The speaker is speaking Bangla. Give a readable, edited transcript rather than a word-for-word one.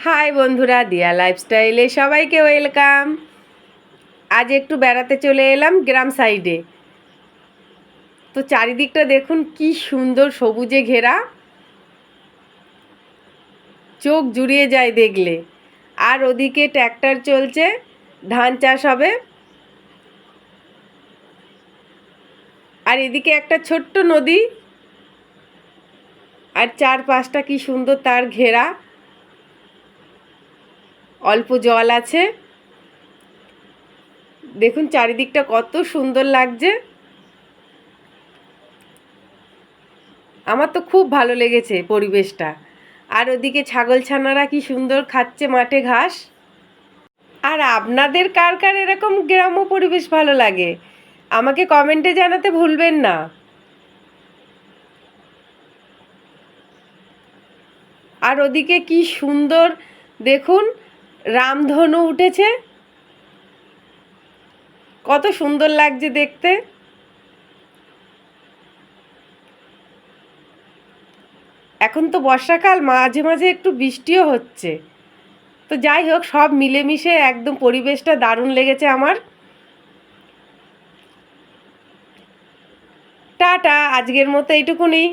হাই বন্ধুরা, দিয়া লাইফস্টাইলে সবাইকে ওয়েলকাম। আজ একটু বেড়াতে চলে এলাম গ্রাম সাইডে। তো চারিদিকটা দেখুন কি সুন্দর সবুজে ঘেরা, চোখ জুড়িয়ে যায় দেখলে। আর ওদিকে ট্র্যাক্টর চলছে, ধান চাষ হবে। আর এদিকে একটা ছোট্ট নদী, আর চারপাশটা কি সুন্দর তার ঘেরা, অল্প জল আছে। দেখুন চারিদিকটা কত সুন্দর লাগছে। আমার তো খুব ভালো লেগেছে পরিবেশটা। আর ওদিকে ছাগলছানারা কি সুন্দর খাচ্ছে মাঠে ঘাস। আর আপনাদের কার কার এরকম গ্রাম্য পরিবেশ ভালো লাগে আমাকে কমেন্টে জানাতে ভুলবেন না। আর ওদিকে কি সুন্দর দেখুন, রামধনু উঠেছে, কত সুন্দর লাগছে দেখতে। এখন তো বর্ষাকাল, মাঝে মাঝে একটু বৃষ্টিও হচ্ছে। তো যাই হোক, সব মিলেমিশে একদম পরিবেশটা দারুণ লেগেছে আমার। টাটা, আজকের মতো এইটুকুনি।